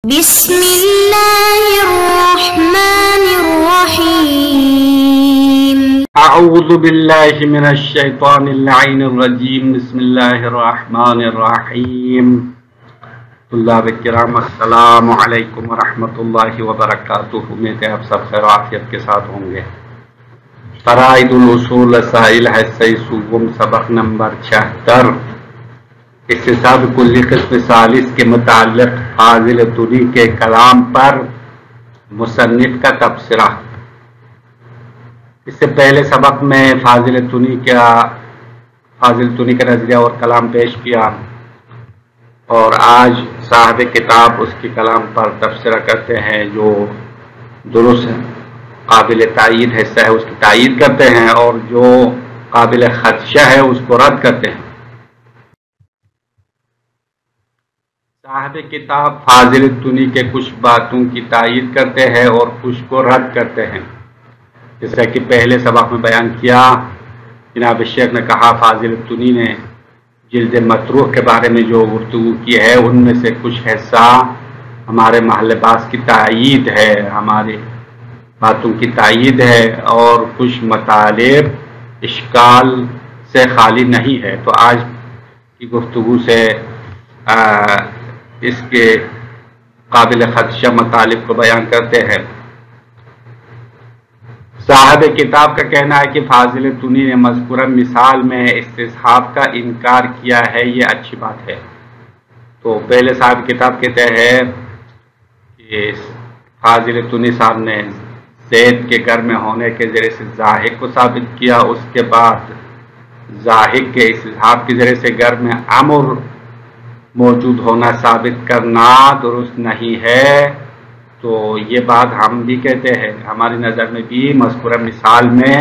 بسم اللہ الرحمن الرحیم اعوذ باللہ من الشیطان اللعین الرجیم بسم اللہ الرحمن الرحیم طلاب کرام السلام علیکم ورحمۃ اللہ وبرکاتہ۔ امید ہے آپ سب خیر و عافیت کے ساتھ ہوں گے۔ فرائض الاصول سائل ہے سوم سبق نمبر 76 استصحاب کلی قسم ثالث کے متعلق فاضل تونی کے کلام پر مصنف کا تبصرہ۔ اس سے پہلے سبق میں فاضل تونی کا نظریہ اور کلام پیش کیا، اور آج صاحب کتاب اس کے کلام پر تبصرہ کرتے ہیں جو درست قابل تائید حصہ ہے اس کی تائید کرتے ہیں، اور جو قابل خدشہ ہے اس کو رد کرتے ہیں۔ صاحب کتاب فاضل تونی کے کچھ باتوں کی تائید کرتے ہیں اور کچھ کو رد کرتے ہیں، جیسا کہ پہلے سبق میں بیان کیا۔ جناب شیخ نے کہا فاضل تونی نے جلد مطروح کے بارے میں جو گفتگو کی ہے ان میں سے کچھ حصہ ہمارے محل باس کی تائید ہے، ہماری باتوں کی تائید ہے، اور کچھ مطالب اشکال سے خالی نہیں ہے۔ تو آج کی گفتگو سے اس کے قابل خدشہ مطالب کو بیان کرتے ہیں۔ صاحب کتاب کا کہنا ہے کہ فاضل تونی نے مذکورہ مثال میں استصحاب کا انکار کیا ہے، یہ اچھی بات ہے۔ تو پہلے صاحب کتاب کہتے ہیں کہ فاضل تونی صاحب نے زید کے گھر میں ہونے کے ذریعے سے ظاہر کو ثابت کیا، اس کے بعد ظاہر کے استصحاب کے ذریعے سے گھر میں امر موجود ہونا ثابت کرنا درست نہیں ہے۔ تو یہ بات ہم بھی کہتے ہیں، ہماری نظر میں بھی مذکورہ مثال میں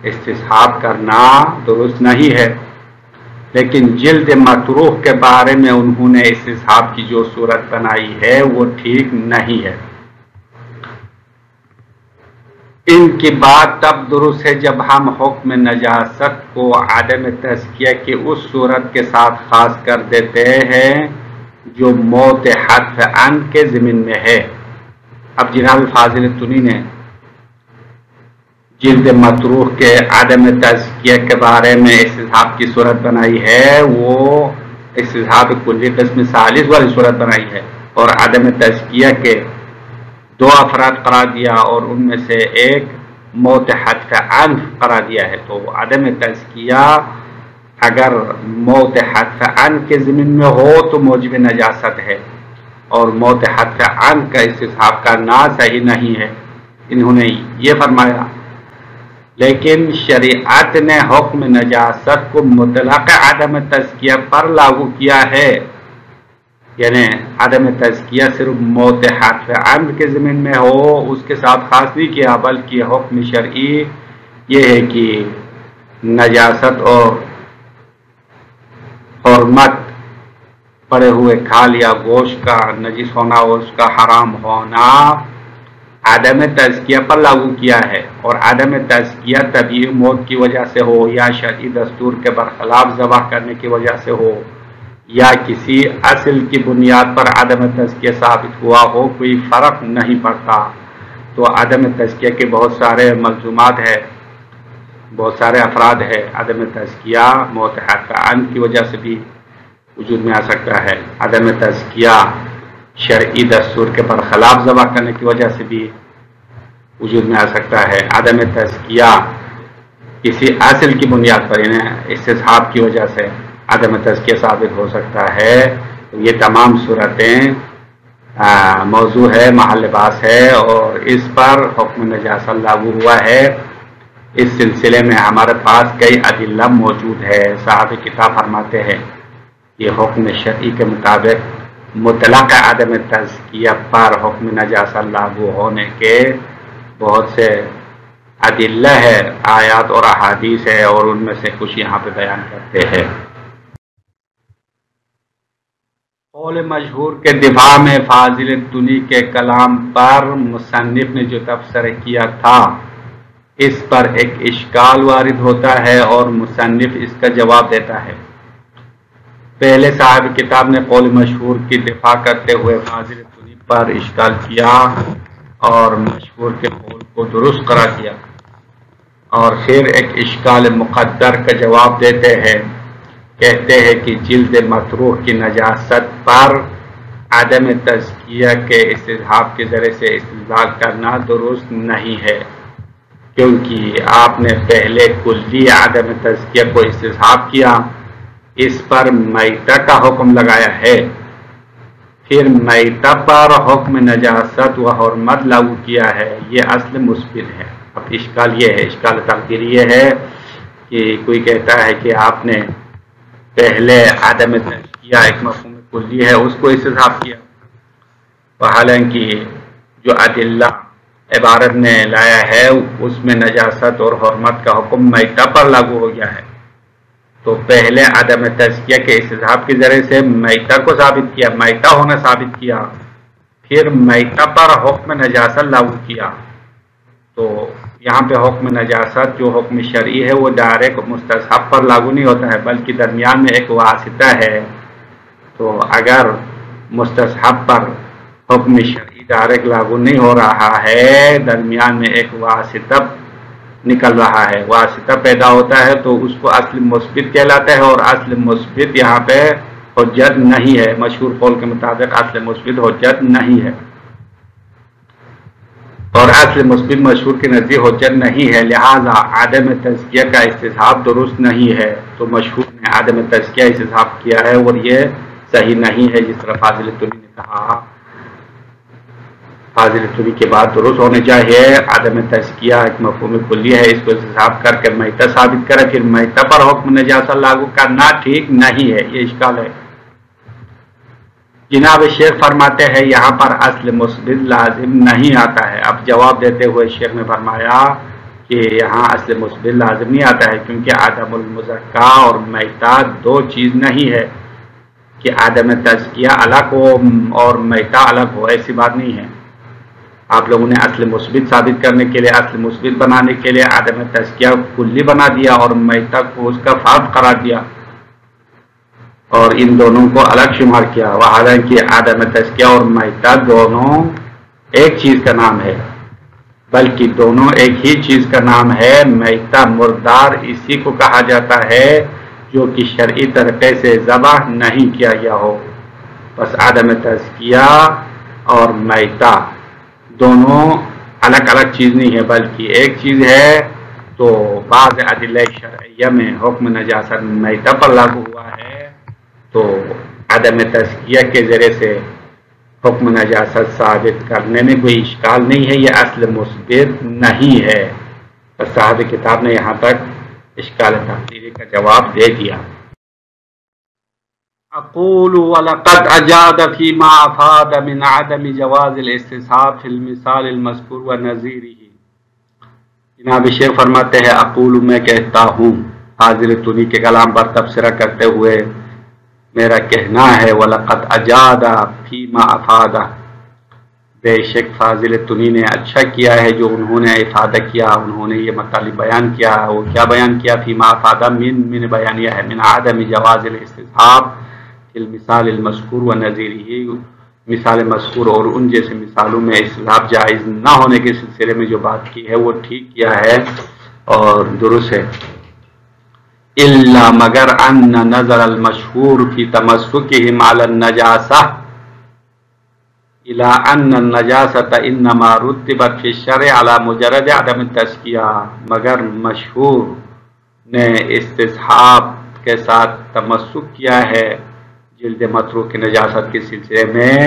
استصحاب کرنا درست نہیں ہے، لیکن جلد مطروح کے بارے میں انہوں نے استصحاب کی جو صورت بنائی ہے وہ ٹھیک نہیں ہے۔ ان کی بات تب درست ہے جب ہم حکم نجاست کو عدم تزکیہ کی اس صورت کے ساتھ خاص کر دیتے ہیں جو موت حرف عن کے ضمن میں ہے۔ اب جناب فاضل تونی نے جلد مطروح کے عدم تزکیہ کے بارے میں استصحاب کی صورت بنائی ہے، وہ استصحاب کلی قسم ثالث والی صورت بنائی ہے، اور عدم تزکیہ کے دو افراد قرار دیا اور ان میں سے ایک موت حرف عن قرار دیا ہے۔ تو عدم تزکیہ اگر موت حرف عن کے ضمن میں ہو تو موجب نجاست ہے، اور موت حرف عن کا استصحاب کرنا صحیح نہیں ہے، انہوں نے یہ فرمایا۔ لیکن شریعت نے حکم نجاست کو مطلق عدم تزکیہ پر لاگو کیا ہے، یعنی عدم تزکیہ صرف موت حرف عن کے ضمن میں ہو اس کے ساتھ خاص نہیں کیا، بلکہ حکم شرعی یہ ہے کہ نجاست اور حرمت پڑے ہوئے کھال یا گوشت کا نجس ہونا اور اس کا حرام ہونا عدم تزکیہ پر لاگو کیا ہے، اور عدم تزکیہ طبیعی موت کی وجہ سے ہو یا شرعی دستور کے برخلاف ذبح کرنے کی وجہ سے ہو یا کسی اصل کی بنیاد پر عدم تزکیہ ثابت ہوا ہو، کوئی فرق نہیں پڑتا۔ تو عدم تزکیہ کے بہت سارے ملزومات ہیں، بہت سارے افراد ہیں۔ عدم تزکیہ موت حرف عن کی وجہ سے بھی وجود میں آ سکتا ہے، عدم تزکیہ شرعی دستور کے برخلاف ذبح کرنے کی وجہ سے بھی وجود میں آ سکتا ہے، عدم تزکیہ کسی اصل کی بنیاد پر یعنی استصحاب کی وجہ سے عدم تزکیہ ثابت ہو سکتا ہے۔ تو یہ تمام صورتیں موضوع ہے، محل باس ہے، اور اس پر حکم نجاست لاگو ہوا ہے۔ اس سلسلے میں ہمارے پاس کئی ادلہ موجود ہے۔ صاحب کتاب فرماتے ہیں یہ حکم شرعی کے مطابق مطلق عدم تزکیہ پر حکم نجاست لاگو ہونے کے بہت سے ادلہ ہے، آیات اور احادیث ہے، اور ان میں سے کچھ یہاں پہ بیان کرتے ہیں۔ قول مشہور کے دفاع میں فاضل تونی کے کلام پر مصنف نے جو تبصرہ کیا تھا اس پر ایک اشکال وارد ہوتا ہے اور مصنف اس کا جواب دیتا ہے۔ پہلے صاحب کتاب نے قول مشہور کی دفاع کرتے ہوئے فاضل تونی پر اشکال کیا اور مشہور کے قول کو درست قرار دیا، اور پھر ایک اشکال مقدر کا جواب دیتے ہیں، کہتے ہیں کہ جلد مطروح کی نجاست پر عدم تزکیہ کے استصحاب کے ذریعے سے استدلال کرنا درست نہیں ہے، کیونکہ آپ نے پہلے کلی عدم تزکیہ کو استصحاب کیا، اس پر میتہ کا حکم لگایا ہے، پھر میتہ پر حکم نجاست و حرمت لاگو کیا ہے، یہ اصل مثبت ہے۔ اب اشکال یہ ہے، اشکال تقدیری یہ ہے کہ کوئی کہتا ہے کہ آپ نے پہلے عدم تزکیہ ایک مفہوم کلی ہے اس کو استصحاب کیا، حالانکہ جو ادلہ عبارت نے لایا ہے اس میں نجاست اور حرمت کا حکم میتہ پر لاگو ہو گیا ہے، تو پہلے عدم تزکیہ کے استصحاب کے ذریعے سے میتہ کو ثابت کیا، میتہ ہونا ثابت کیا، پھر میتہ پر حکم نجاست لاگو کیا، تو یہاں پہ حکم نجاست جو حکم شرعی ہے وہ ڈائریکٹ مستصحب پر لاگو نہیں ہوتا ہے، بلکہ درمیان میں ایک واسطہ ہے، تو اگر مستصحب پر حکم شرعی ڈائریکٹ لاگو نہیں ہو رہا ہے، درمیان میں ایک واسطہ نکل رہا ہے، واسطہ پیدا ہوتا ہے، تو اس کو اصل مثبت کہلاتا ہے، اور اصل مثبت یہاں پہ حجت نہیں ہے، مشہور قول کے مطابق اصل مثبت حجت نہیں ہے، اور اصل مثبت مشہور کے نزدیک حجت نہیں ہے، لہذا عدم تزکیہ کا استصحاب درست نہیں ہے، تو مشہور نے عدم تزکیہ استصحاب کیا ہے، اور یہ صحیح نہیں ہے، جس طرح فاضل طوری نے کہا، فاضل طوری کے بعد درست ہونے چاہیے، عدم تزکیہ ایک مفہوم کلی ہے، اس کو استصحاب کر کے میتہ ثابت کرے، پھر میتہ پر حکم نجاست لاگو کرنا ٹھیک نہیں ہے، یہ اشکال ہے۔ جناب شیخ فرماتے ہیں یہاں پر اصل مثبت لازم نہیں آتا ہے، اب جواب دیتے ہوئے شیخ نے فرمایا کہ یہاں اصل مثبت لازم نہیں آتا ہے، کیونکہ عدم المزکہ اور میتہ دو چیز نہیں ہے کہ عدم تزکیہ الگ ہو اور میتہ الگ ہو، ایسی بات نہیں ہے۔ آپ لوگوں نے اصل مثبت ثابت کرنے کے لیے، اصل مثبت بنانے کے لیے عدم تزکیہ کلی بنا دیا اور میتہ کو اس کا فرد قرار دیا، اور ان دونوں کو الگ شمار کیا، حالانکہ عدم تزکیہ اور میتہ دونوں ایک چیز کا نام ہے، بلکہ دونوں ایک ہی چیز کا نام ہے۔ میتہ مردار اسی کو کہا جاتا ہے جو کہ شرعی طریقے سے ذبح نہیں کیا گیا ہو، بس عدم تزکیہ اور میتہ دونوں الگ الگ چیز نہیں ہے بلکہ ایک چیز ہے، تو بعض ادلہ شرعیہ میں حکم نجاست میتہ پر لاگو ہوا ہے، تو عدم تزکیہ کے ذریعے سے حکم نجاست ثابت کرنے میں کوئی اشکال نہیں ہے، یہ اصل مثبت نہیں ہے، بس صاحب کتاب نے یہاں تک اشکال تقدیری کا جواب دے دیا۔ اقول ولقد اجاد فيما افاد من عدم جواز الاستصحاب في المثال المذکور ونظیره، جناب شیخ فرماتے ہیں اقول میں کہتا ہوں، فاضل طوری کے کلام پر تبصرہ کرتے ہوئے میرا کہنا ہے، وَلَقَدْ أَجَادَ فِيمَا أَفَادَ، بے شک فاضل طوری نے اچھا کیا ہے جو انہوں نے افادہ کیا، انہوں نے یہ مطالب بیان کیا، وہ کیا بیان کیا، فیما افادہ من بیان یہ ہے، من عدم جواز الاستصحاب فی المثال المذکور و نظیرہ، مثال مذکور اور ان جیسے مثالوں میں استصحاب جائز نہ ہونے کے سلسلے میں جو بات کی ہے وہ ٹھیک کیا ہے اور درست ہے، الا مگر ان نظر المشہور فی تمسکہم علی النجاسہ الى ان النجاسۃ انما رتبت فی الشرع علی مجرد عدم التزکیہ، مگر مشہور نے استصحاب کے ساتھ تمسک کیا ہے جلد متروک کی نجاست کے سلسلے میں،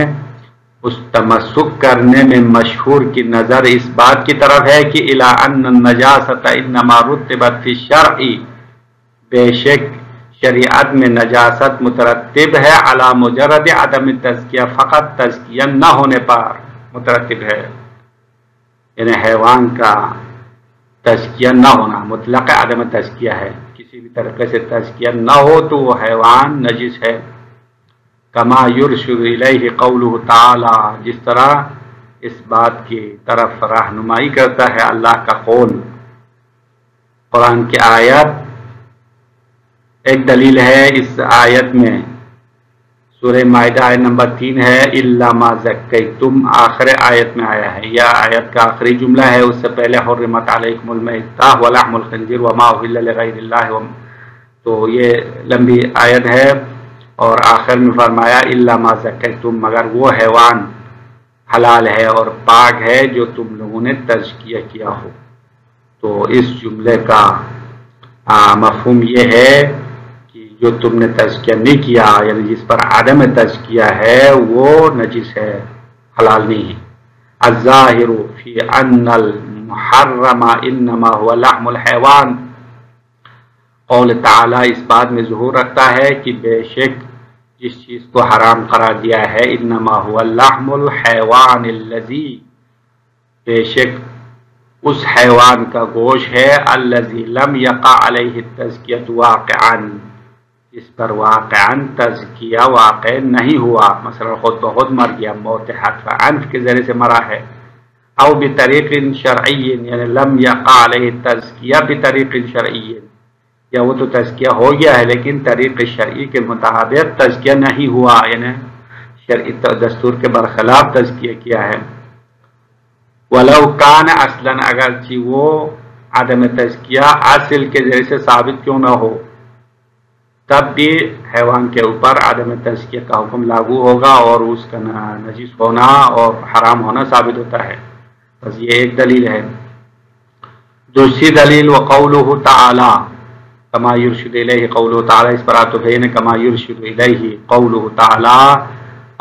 اس تمسک کرنے میں مشہور کی نظر اس بات کی طرف ہے کہ الى ان النجاسۃ انما رتبت فی الشرع، بے شک شریعت میں نجاست مترتب ہے علی مجرد عدم تزکیہ، فقط تزکیہ نہ ہونے پر مترتب ہے، یعنی حیوان کا تزکیہ نہ ہونا مطلق عدم تزکیہ ہے، کسی بھی طریقے سے تزکیہ نہ ہو تو وہ حیوان نجس ہے، کما یرشد الیہ قولہ تعالی، جس طرح اس بات کی طرف رہنمائی کرتا ہے اللہ کا قول، قرآن کی آیت ایک دلیل ہے، اس آیت میں سورہ مائدہ آیت نمبر 3 ہے، الا ما زکیتم آخر آیت میں آیا ہے، یا آیت کا آخری جملہ ہے، اس سے پہلے حرمت علیکم المیتۃ ولحم الخنزیر وما اہل لغیر اللہ، تو یہ لمبی آیت ہے، اور آخر میں فرمایا الا ما زکیتم، مگر وہ حیوان حلال ہے اور پاک ہے جو تم لوگوں نے تزکیہ کیا ہو۔ تو اس جملے کا مفہوم یہ ہے کہ جو تم نے تزکیہ نہیں کیا، یعنی جس پر عدم تزکیہ ہے وہ نجس ہے، حلال نہیں ہے۔ الظاہر فی ان المحرم انما هو لحم الحیوان، قول تعالی اس بات میں ظہور رکھتا ہے کہ بے شک جس چیز کو حرام قرار دیا ہے، انما هو لحم الحیوان الذی، بے شک اس حیوان کا گوشت ہے، الذی لم یقع علیہ التزکیۃ واقعا، جس پر واقعا تزکیہ واقع نہیں ہوا، مثلا خود بخود مر گیا، موت حتف عنف کے ذریعے سے مرا ہے، او بطریق شرعی، یعنی لم یقع علیہ التزکیہ بطریق شرعی، یا وہ تو تزکیہ ہو گیا ہے لیکن طریق شرعی کے مطابق تزکیہ نہیں ہوا، یعنی شرعی دستور کے برخلاف تزکیہ کیا ہے۔ وَلَوْ كَانَ اصلاً، اگرچہ وہ عدم تزکیہ اصل کے ذریعے سے ثابت کیوں نہ ہو، تب بھی حیوان کے اوپر عدم تزکیہ کا حکم لاگو ہوگا اور اس کا نجس ہونا اور حرام ہونا ثابت ہوتا ہے۔ بس یہ ایک دلیل ہے۔ دوسری دلیل وقولہ تعالی کما یرشد الیہ، قولہ تعالی اس پر عطف ہے، کما یرشد الیہ قولہ تعالی،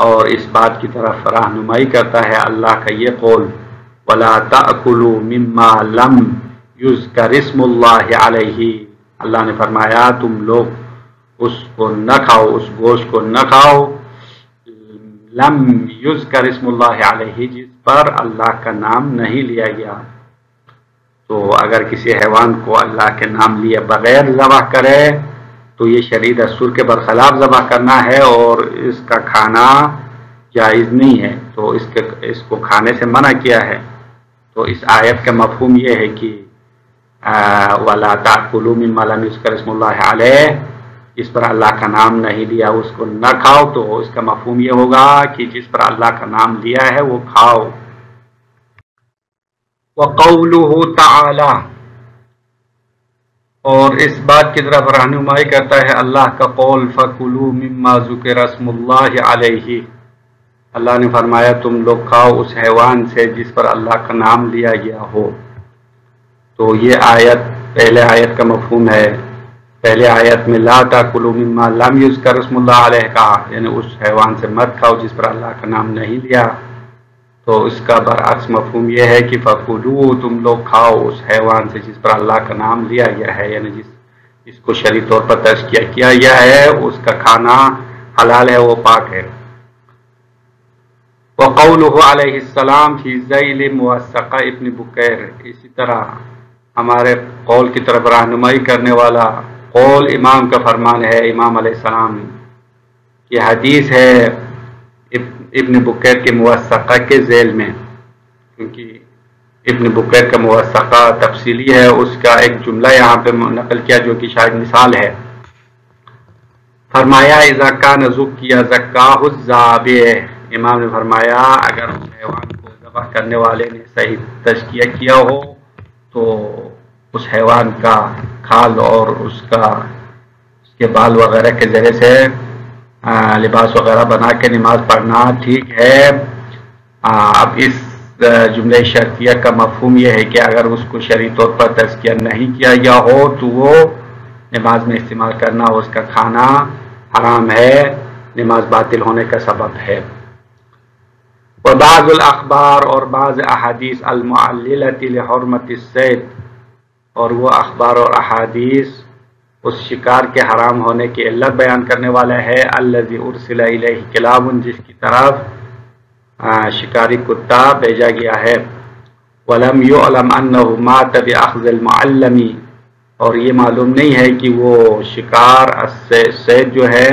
اور اس بات کی طرف رہنمائی کرتا ہے اللہ کا یہ قول، وَلَا تَأْكُلُوا مِمَّا لَمْ يُذْكَرِ اسْمُ اللَّهِ عَلَيْهِ، اللہ نے فرمایا تم لوگ اس کو نہ کھاؤ، اس گوشت کو نہ کھاؤ، لم یذکر اسم اللہ علیہ، جس پر اللہ کا نام نہیں لیا گیا۔ تو اگر کسی حیوان کو اللہ کے نام لیے بغیر ذبح کرے تو یہ شرعی دستور کے برخلاف ذبح کرنا ہے اور اس کا کھانا جائز نہیں ہے، تو اس کو کھانے سے منع کیا ہے۔ تو اس آیت کا مفہوم یہ ہے کہ وَلَا تَأْكُلُوا مِمَّا لَمْ يُذْكَرِ اسْمُ اللَّهِ عَلَيْهِ، اس پر اللہ کا نام نہیں لیا اس کو نہ کھاؤ، تو اس کا مفہوم یہ ہوگا کہ جس پر اللہ کا نام لیا ہے وہ کھاؤ۔ وَقَوْلُهُ تَعَالَى، اور اس بات کی طرف رہنمائی کرتا ہے اللہ کا قول، فَكُلُوا مِمَّا ذُكِرَ اسْمُ اللَّهِ عَلَيْهِ، اللہ نے فرمایا تم لوگ کھاؤ اس حیوان سے جس پر اللہ کا نام لیا گیا ہو۔ تو یہ آیت پہلے آیت کا مفہوم ہے۔ پہلے آیت میں لا تاکلوا مما لم یذکر اسم اللہ علیہ کہا، یعنی اس حیوان سے مت کھاؤ جس پر اللہ کا نام نہیں لیا، تو اس کا برعکس مفہوم یہ ہے کہ فکلوا، تم لوگ کھاؤ اس حیوان سے جس پر اللہ کا نام لیا گیا ہے، یعنی جس کو شرعی طور پر تزکیہ کیا گیا ہے اس کا کھانا حلال ہے، وہ پاک ہے۔ وقولہ علیہ السلام فی ذیل موثقہ ابن بکیر، اسی طرح ہمارے قول کی طرف رہنمائی کرنے والا قول امام کا فرمان ہے، امام علیہ السلام کی حدیث ہے ابن بکیر کے موثقہ کے ذیل میں، کیونکہ ابن بکیر کا موثقہ تفصیلی ہے، اس کا ایک جملہ یہاں پہ نقل کیا جو کہ شاید مثال ہے۔ فرمایا اذا کان ذکیہ زکاہ الذابح، امام نے فرمایا اگر اس حیوان کو ذبح کرنے والے نے صحیح تزکیہ کیا ہو تو اس حیوان کا کھال اور اس کے بال وغیرہ کے ذریعے سے لباس وغیرہ بنا کے نماز پڑھنا ٹھیک ہے۔ اب اس جملہ شرطیہ کا مفہوم یہ ہے کہ اگر اس کو شرعی طور پر تزکیہ نہیں کیا گیا ہو تو وہ نماز میں استعمال کرنا اس کا کھانا حرام ہے، نماز باطل ہونے کا سبب ہے۔ وبعض الاخبار، اور بعض احادیث المعللۃ لحرمۃ الصید، اور وہ اخبار اور احادیث اس شکار کے حرام ہونے کی علت بیان کرنے والا ہے، الذی ارسل الیہ کلاب، جس کی طرف شکاری کتا بھیجا گیا ہے، ولم یعلم انہ مات باخذ المعلم، اور یہ معلوم نہیں ہے کہ وہ شکار صید جو ہے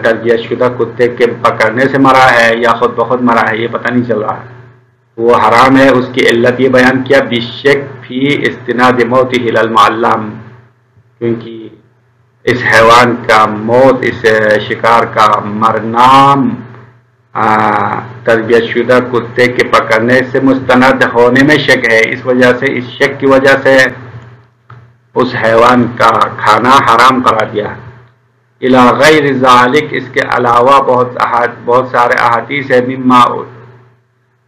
تربیت شدہ کتے کے پکڑنے سے مرا ہے یا خود بخود مرا ہے، یہ پتہ نہیں چل رہا ہے، وہ حرام ہے۔ اس کی علت یہ بیان کیا بالشک فی استناد موتہ الی المعلم، کیونکہ اس حیوان کا موت، اس شکار کا مرنا تربیت شدہ کتے کے پکڑنے سے مستند ہونے میں شک ہے، اس وجہ سے، اس شک کی وجہ سے اس حیوان کا کھانا حرام قرار دیا۔ الی غیر ذالک، اس کے علاوہ بہت سارے احادیث ہے،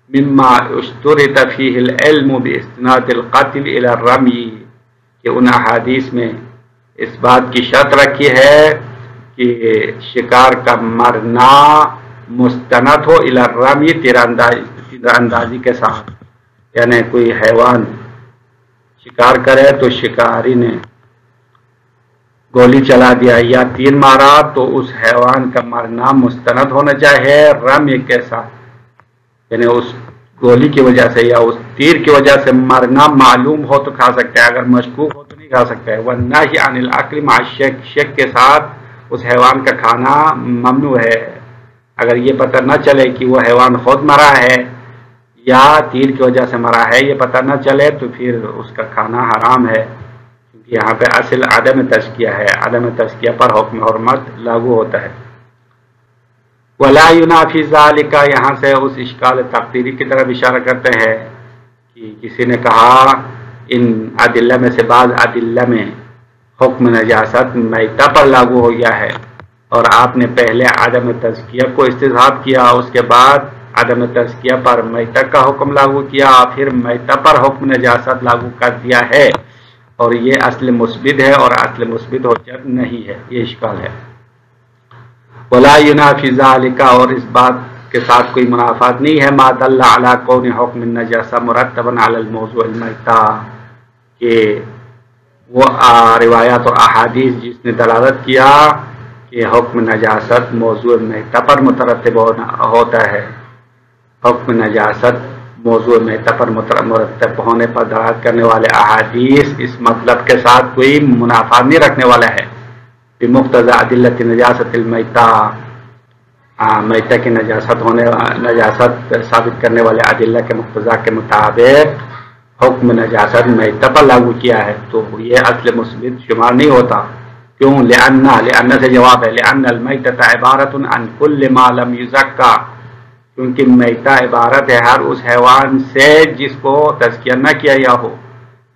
مما اشترط فیہ العلم باستناد القتل الی الرمی، کہ ان احادیث میں اس بات کی شرط رکھی ہے کہ شکار کا مرنا مستند ہو الی الرمی، تیر اندازی کے ساتھ، یعنی کوئی حیوان شکار کرے تو شکاری نے گولی چلا دیا یا تیر مارا تو اس حیوان کا مرنا مستند ہونا چاہیے رمی کے ساتھ، یعنی اس گولی کی وجہ سے یا اس تیر کی وجہ سے مرنا معلوم ہو تو کھا سکتا ہے، اگر مشکوک ہو تو نہیں کھا سکتا ہے۔ والنہی عن الاکل مع الشک، شک کے ساتھ اس حیوان کا کھانا ممنوع ہے۔ اگر یہ پتہ نہ چلے کہ وہ حیوان خود مرا ہے یا تیر کی وجہ سے مرا ہے، یہ پتہ نہ چلے تو پھر اس کا کھانا حرام ہے، کیونکہ یہاں پہ اصل عدم تزکیہ ہے، عدم تزکیہ پر حکم حرمت لاگو ہوتا ہے۔ ولا ينافي ذلك، یہاں سے اس اشکال تقدیری کی طرف اشارہ کرتے ہیں کہ کسی نے کہا ان ادلہ میں سے بعض ادلہ میں حکم نجاست میتہ پر لاگو ہو گیا ہے، اور آپ نے پہلے عدم تزکیہ کو استحضاب کیا، اس کے بعد عدم تزکیہ پر میتہ کا حکم لاگو کیا، پھر میتہ پر حکم نجاست لاگو کر دیا ہے، اور یہ اصل مثبت ہے اور اصل مثبت حجت نہیں ہے، یہ اشکال ہے۔ ولا ينافي ذلك، اور اس بات کے ساتھ کوئی منافات نہیں ہے، ما دل على كون حکم النجاسہ مرتبا على الموضوع المیتہ، کہ وہ روایات اور احادیث جس نے دلالت کیا کہ حکم نجاست موضوع میتہ پر مترتب ہوتا ہے، حکم نجاست موضوع میتہ پر مرتب ہونے پر دلالت کرنے والے احادیث اس مطلب کے ساتھ کوئی منافات نہیں رکھنے والا ہے۔ بمقتضى ادلۃ نجاست المیتہ، میتہ کی نجاست ثابت کرنے والے ادلہ کے مقتضا کے مطابق حکم نجاست میتہ پر لاگو کیا ہے، تو یہ اصل مثبت شمار نہیں ہوتا۔ کیوں؟ لأن سے جواب ہے، لأن المیتۃ عبارۃ عن کل ما لم یزکیٰ، کیونکہ میتہ عبارت ہے ہر اس حیوان سے جس کو تزکیہ نہ کیا گیا ہو،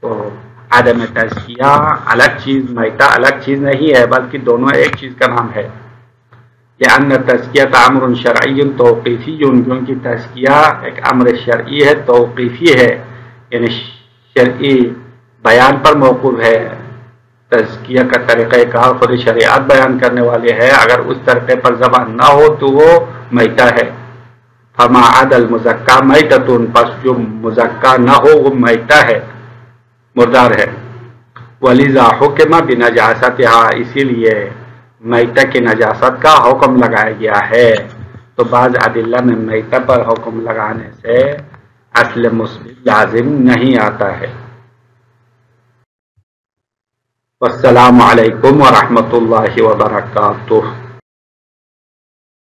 تو عدم تزکیہ الگ چیز، میتہ الگ چیز نہیں ہے، بلکہ دونوں ایک چیز کا نام ہے۔ لأن التزکیۃ امر شرعی توقیفی، کیونکہ تزکیہ ایک امر شرعی ہے، توقیفی ہے، یعنی شرعی بیان پر موقوف ہے۔ تزکیہ کا طریقہ کار خود شریعت بیان کرنے والے ہے، اگر اس طریقے پر زبان نہ ہو تو وہ میتہ ہے۔ فما عدا المزکیٰ میتۃ، پس جو مزکیٰ نہ ہو وہ میتہ ہے، مردار ہے۔ وَلِذَا حُكِمَ بِنَجَاسَتِهَا، اسی لیے میتہ کی نجاست کا حکم لگایا گیا ہے۔ تو بعض ادلہ میں میتہ پر حکم لگانے سے اصل مثبت لازم نہیں آتا ہے۔ والسلام علیکم ورحمۃ اللہ وبرکاتہ۔